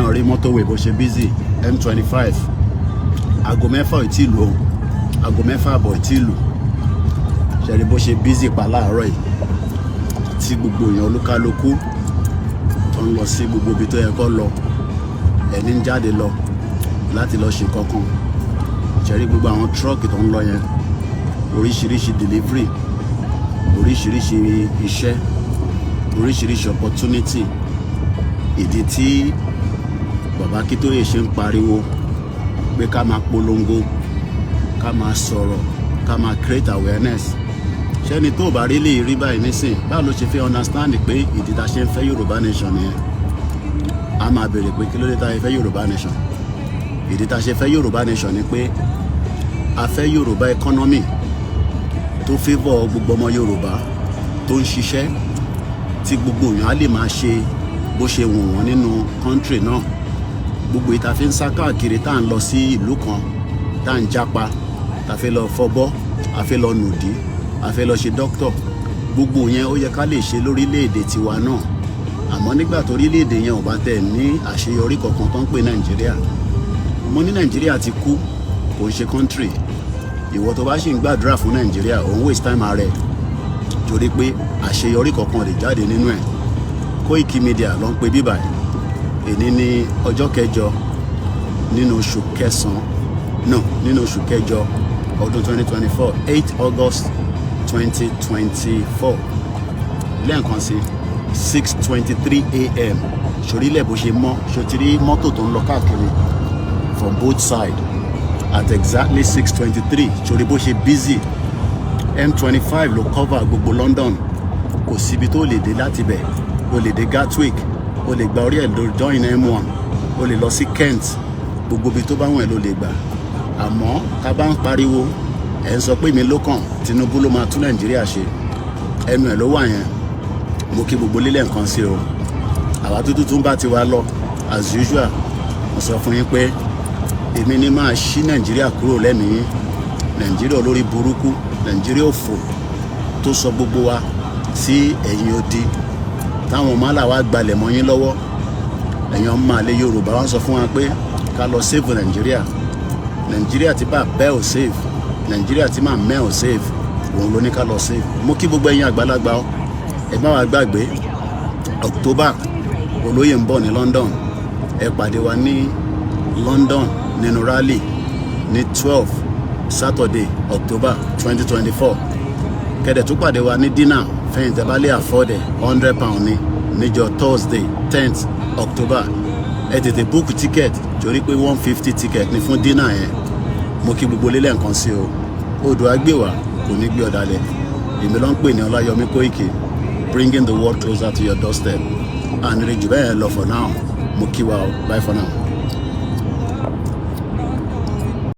náà rí motorway bó ṣe busy. M25 aago mẹ́fà ò tí ì lù o, aago mẹ́fà àbọ̀ ò tí ì lù. Ṣẹ̀rí bó ṣe busy pa láàárọ̀ yìí tí gbogbo èèyàn olúkálukú tó ń lọ sí gbogbo ibi tó yẹ kó lọ, ẹni ń jáde lọ láti lọ ṣe kankan. Ṣẹ̀rí gbogbo àwọn tírọ́ọ̀kì tó ń lọ yẹn, oríṣiríṣi delivery, oríṣiríṣi iṣẹ́, oríṣiríṣi opportunity. Ìdí tí bàbá Akíntóyè ṣe ń pariwo pé ká máa polongo, ká máa sọ̀rọ̀, ká máa create awareness. Ṣẹ́ni tó bá rí lè rí báyìí nísìn, báwo ló ṣe fẹ́ understand pé ìdí tá ṣe ń fẹ́ Yorùbá Nation nìyẹn? A máa béèrè pé kí ló dé tá ṣe fẹ́ Yorùbá Nation? Ìdí tá ṣe fẹ́ Yorùbá Nation ni pé a fẹ́ Yorùbá economy tó favour gbogbo ọmọ Yorùbá tó ń ṣiṣẹ́, tí gbogbo èèyàn á lè máa ṣe bó ṣe wù wọ́n nínú country náà. Gbogbo ìta fi ń sá káàkiri tá à ń lọ sí ìlú kan, tá à ń jápa, tá a fẹ́ lọ fọbọ́, a fẹ́ lọ nùdí, a fẹ́ lọ ṣe doctor. Gbogbo yẹn ó yẹ ká lè ṣe lórílẹ̀‐èdè tiwa náà. Àmọ́ nígbà tó orílẹ̀‐èdè yẹn ò bá tẹ̀ ní àṣeyọrí kankan tó ń pè Nàìjíríà. Mo ní Nàìjíríà ti kú, kò ń ṣe country. Ìwọ tó bá ṣì ń gbàdúrà fún Nàìjíríà, òun waste time ààrẹ, torí pé àṣeyọrí kankan lè jáde nínú ẹ̀. Koikimedia ló ń pe bíbà yìí. Èní ní ọjọ́ kẹjọ nínú oṣù kẹsàn-án, no, nínú oṣù kẹjọ ọdún 2024, 8 August 2024. Lẹ́ẹ̀kan sí 6:23 AM. Ṣorílẹ̀ bó ṣe mọ́, ṣòtìrí mọ́tò tó ń lọ káàkiri from both sides at exactly 6:23. Ṣorí bó ṣe busy. M25 ló cover gbogbo London. Kò síbi tó lè dé láti bẹ̀. O lè dé Gatwick, o lè gba orí ẹ̀ lọ join M1, o lè lọ sí Kent, gbogbo ibi tó bá wọ̀n ẹ́ ló lè gbà. Àmọ́ ká bá ń pariwo, ẹ̀ ń sọ pé mi ló kàn, Tinubu ló máa tún Nàìjíríà ṣe. Ẹnu ẹ̀ ló wà yẹn. Mo kí gbogbo lílẹ̀ nǹkan sí o. Àwa tó tún bá ti wá lọ as usual. Mo sọ fún yín pé èmi ni máa ṣí Nàìjíríà kúrò lẹ́mìí. Nàìjíríà olórí burúkú, Nàìjíríà òfò tó sọ gbogbo wa sí ẹ̀yìn odi. Táwọn mọ́là wa gbalẹ̀ mọ́ yín lọ́wọ́. Ẹ̀yin ọmọ àlè Yorùbá wọ́n sọ fún wa pé ká lọ save Nàìjíríà. Nàìjíríà tí bá bẹ́ ò save, Nàìjíríà tí máa mẹ́ ò save, òun ló ní ká lọ save. Mo kí gbogbo ẹ̀yin àgbàlagbà ọ, ẹ má wá gbàgbé October olóyè ń bọ̀ ní London. Ẹ pàdé wa ní London nínú rally ní 12 Saturday October 2024. Kẹ̀dẹ̀ tún pàdé wa ní dinner fẹ́yìn tẹ́ bá lè afford ẹ̀ £100 ní níjọ́ Thursday 10th October. Ẹ tètè book ticket torí pé 150 ticket ní fún dinner yẹn. Mo kí gbogbo lélẹ̀ nǹkan sí o. Odò agbèwà kò ní gbé ọ̀dàlẹ̀. Èmi ló ń pè ní Ọláyọmí Kóìkì, bringing the world closer to your doorstep. And ìrìnjù bẹ́ẹ̀ lọ for now. Mo kí wa o. Bye for now.